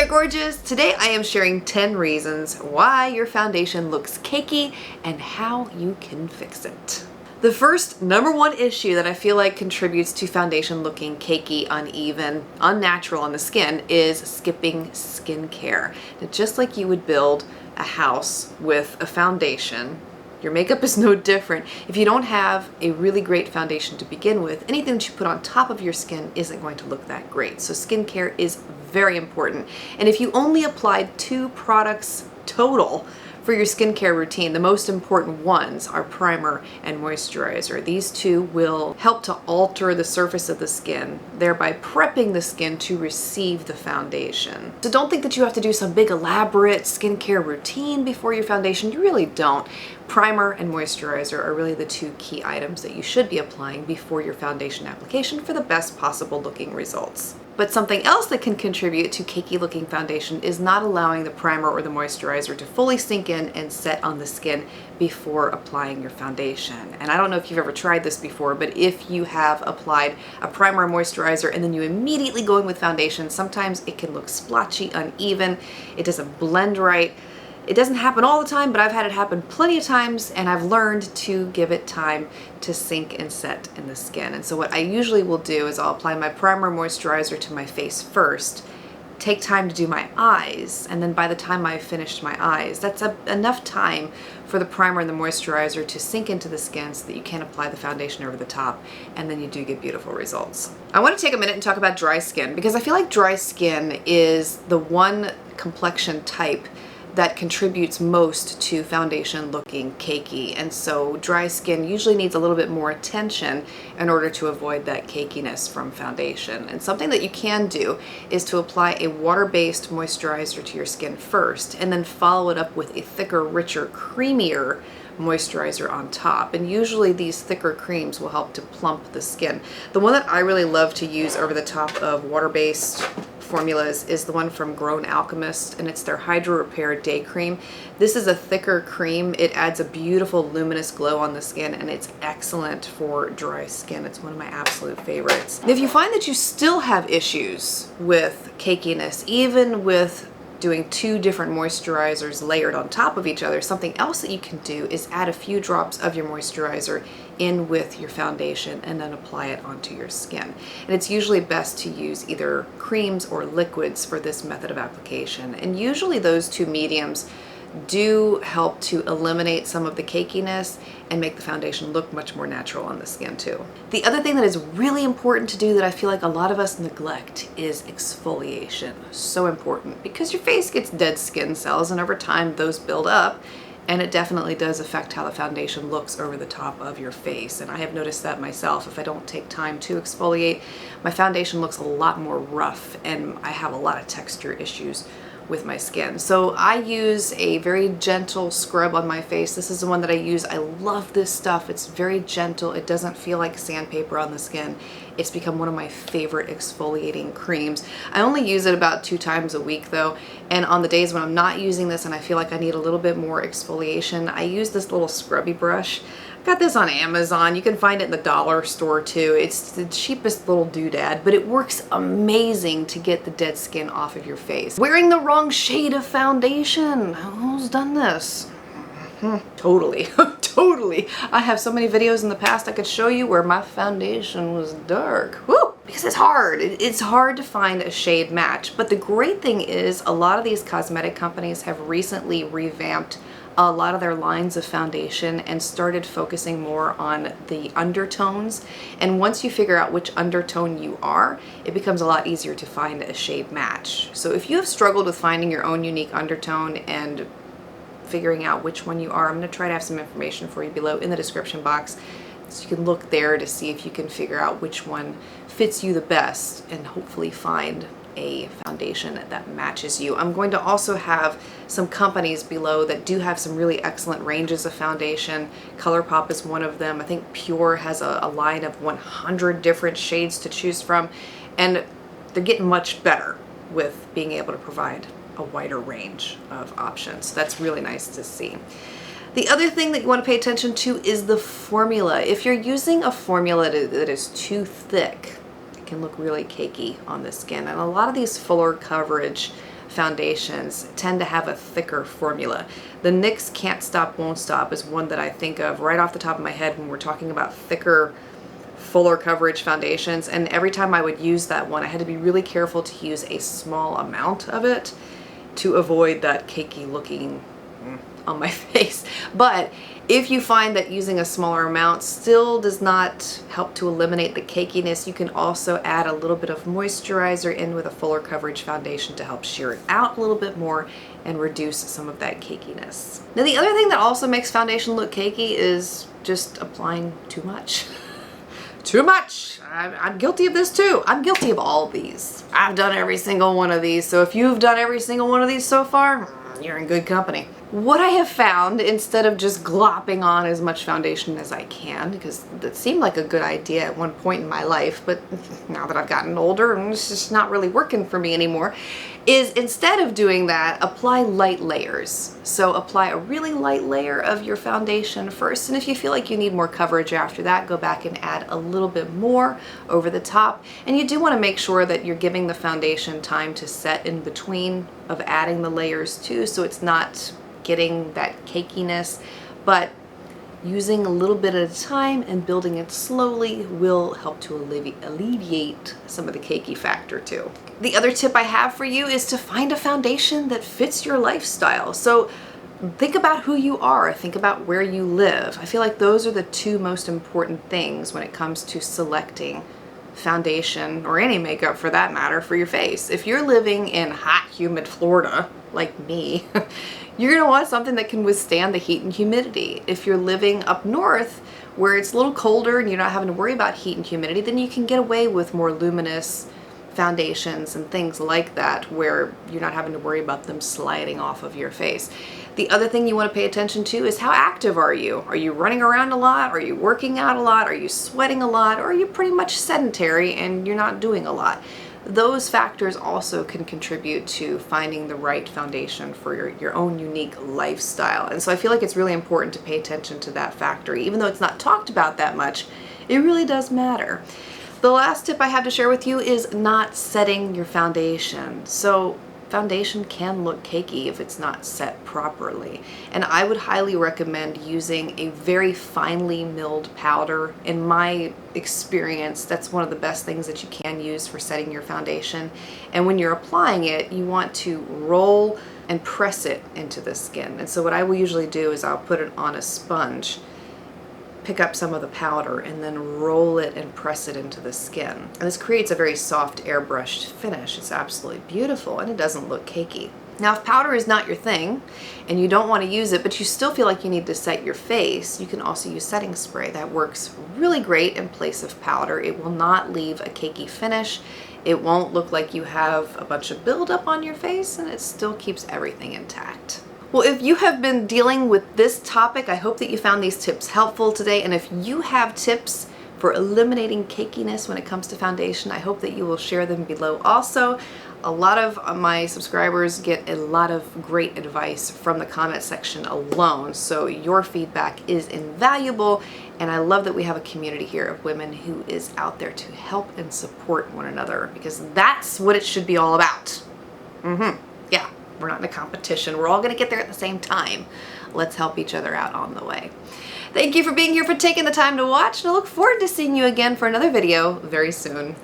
there, gorgeous! Today I am sharing 10 reasons why your foundation looks cakey and how you can fix it. The first number one issue that I feel like contributes to foundation looking cakey, uneven, unnatural on the skin is skipping skincare. Now, just like you would build a house with a foundation, your makeup is no different. If you don't have a really great foundation to begin with, anything that you put on top of your skin isn't going to look that great. So skincare is very important. And if you only applied 2 products total for your skincare routine, the most important ones are primer and moisturizer. These 2 will help to alter the surface of the skin, thereby prepping the skin to receive the foundation. So don't think that you have to do some big elaborate skincare routine before your foundation. You really don't. Primer and moisturizer are really the 2 key items that you should be applying before your foundation application for the best possible looking results. But something else that can contribute to cakey looking foundation is not allowing the primer or the moisturizer to fully sink in and set on the skin before applying your foundation. And I don't know if you've ever tried this before, but if you have applied a primer or moisturizer and then you immediately go in with foundation, sometimes it can look splotchy, uneven, it doesn't blend right. It doesn't happen all the time, but I've had it happen plenty of times, and I've learned to give it time to sink and set in the skin. And so what I usually will do is I'll apply my primer moisturizer to my face first, take time to do my eyes, and then by the time I've finished my eyes, that's enough time for the primer and the moisturizer to sink into the skin so that you can apply the foundation over the top, and then you do get beautiful results. I want to take a minute and talk about dry skin, because I feel like dry skin is the one complexion type that contributes most to foundation looking cakey. And so dry skin usually needs a little bit more attention in order to avoid that cakiness from foundation. And something that you can do is to apply a water-based moisturizer to your skin first, and then follow it up with a thicker, richer, creamier moisturizer on top. And usually these thicker creams will help to plump the skin. The one that I really love to use over the top of water-based formulas is the one from Grown Alchemist, and it's their Hydro Repair Day Cream. This is a thicker cream. It adds a beautiful luminous glow on the skin, and it's excellent for dry skin. It's one of my absolute favorites. If you find that you still have issues with cakiness, even with doing 2 different moisturizers layered on top of each other, something else that you can do is add a few drops of your moisturizer in with your foundation and then apply it onto your skin. And it's usually best to use either creams or liquids for this method of application. And usually those 2 mediums do help to eliminate some of the cakiness and make the foundation look much more natural on the skin too. The other thing that is really important to do that I feel like a lot of us neglect is exfoliation. So important, because your face gets dead skin cells, and over time those build up, and it definitely does affect how the foundation looks over the top of your face. And I have noticed that myself. If I don't take time to exfoliate, my foundation looks a lot more rough, and I have a lot of texture issues with my skin. So I use a very gentle scrub on my face. This is the one that I use. I love this stuff. It's very gentle. It doesn't feel like sandpaper on the skin. It's become one of my favorite exfoliating creams. I only use it about 2 times a week though, and on the days when I'm not using this and I feel like I need a little bit more exfoliation, I use this little scrubby brush. Got this on Amazon. You can find it in the dollar store too. It's the cheapest little doodad, but it works amazing to get the dead skin off of your face. Wearing the wrong shade of foundation. Who's done this? Totally, totally. I have so many videos in the past I could show you where my foundation was dark. Woo! Because it's hard. It's hard to find a shade match. But the great thing is a lot of these cosmetic companies have recently revamped a lot of their lines of foundation and started focusing more on the undertones. And once you figure out which undertone you are, it becomes a lot easier to find a shade match. So if you have struggled with finding your own unique undertone and figuring out which one you are, I'm going to try to have some information for you below in the description box, so you can look there to see if you can figure out which one fits you the best and hopefully find a foundation that matches you. I'm going to also have some companies below that do have some really excellent ranges of foundation. ColourPop is one of them. I think Pure has a line of 100 different shades to choose from, and they're getting much better with being able to provide a wider range of options. That's really nice to see. The other thing that you want to pay attention to is the formula. If you're using a formula that is too thick, it can look really cakey on the skin. And a lot of these fuller coverage foundations tend to have a thicker formula. The NYX Can't Stop Won't Stop is one that I think of right off the top of my head when we're talking about thicker, fuller coverage foundations, and every time I would use that one I had to be really careful to use a small amount of it to avoid that cakey looking on my face. But if you find that using a smaller amount still does not help to eliminate the cakiness, you can also add a little bit of moisturizer in with a fuller coverage foundation to help sheer it out a little bit more and reduce some of that cakiness. Now the other thing that also makes foundation look cakey is just applying too much. Too much. I'm guilty of this too. I'm guilty of all of these. I've done every single one of these, so if you've done every single one of these so far, you're in good company. What I have found, instead of just glopping on as much foundation as I can, because that seemed like a good idea at one point in my life, but now that I've gotten older, it's just not really working for me anymore, is instead of doing that, apply light layers. So apply a really light layer of your foundation first, and if you feel like you need more coverage after that, go back and add a little bit more over the top. And you do want to make sure that you're giving the foundation time to set in between of adding the layers too, so it's not getting that cakiness, but using a little bit at a time and building it slowly will help to alleviate some of the cakey factor too. The other tip I have for you is to find a foundation that fits your lifestyle. So think about who you are, think about where you live. I feel like those are the two most important things when it comes to selecting foundation, or any makeup for that matter, for your face. If you're living in hot, humid Florida, like me, you're gonna want something that can withstand the heat and humidity. If you're living up north, where it's a little colder and you're not having to worry about heat and humidity, then you can get away with more luminous foundations and things like that, where you're not having to worry about them sliding off of your face. The other thing you want to pay attention to is how active are you? Are you running around a lot? Are you working out a lot? Are you sweating a lot? Or are you pretty much sedentary and you're not doing a lot? Those factors also can contribute to finding the right foundation for your own unique lifestyle. And so I feel like it's really important to pay attention to that factor. Even though it's not talked about that much, it really does matter. The last tip I have to share with you is not setting your foundation. So foundation can look cakey if it's not set properly. And I would highly recommend using a very finely milled powder. In my experience, that's one of the best things that you can use for setting your foundation. And when you're applying it, you want to roll and press it into the skin. And so what I will usually do is I'll put it on a sponge, pick up some of the powder, and then roll it and press it into the skin. And this creates a very soft airbrushed finish. It's absolutely beautiful and it doesn't look cakey. Now if powder is not your thing and you don't want to use it, but you still feel like you need to set your face, you can also use setting spray. That works really great in place of powder. It will not leave a cakey finish. It won't look like you have a bunch of buildup on your face, and it still keeps everything intact. Well, if you have been dealing with this topic, I hope that you found these tips helpful today. And if you have tips for eliminating cakiness when it comes to foundation, I hope that you will share them below. Also, a lot of my subscribers get a lot of great advice from the comment section alone, so your feedback is invaluable, and I love that we have a community here of women who is out there to help and support one another, because that's what it should be all about. Yeah. We're not in a competition. We're all going to get there at the same time. Let's help each other out on the way. Thank you for being here, for taking the time to watch, and I look forward to seeing you again for another video very soon.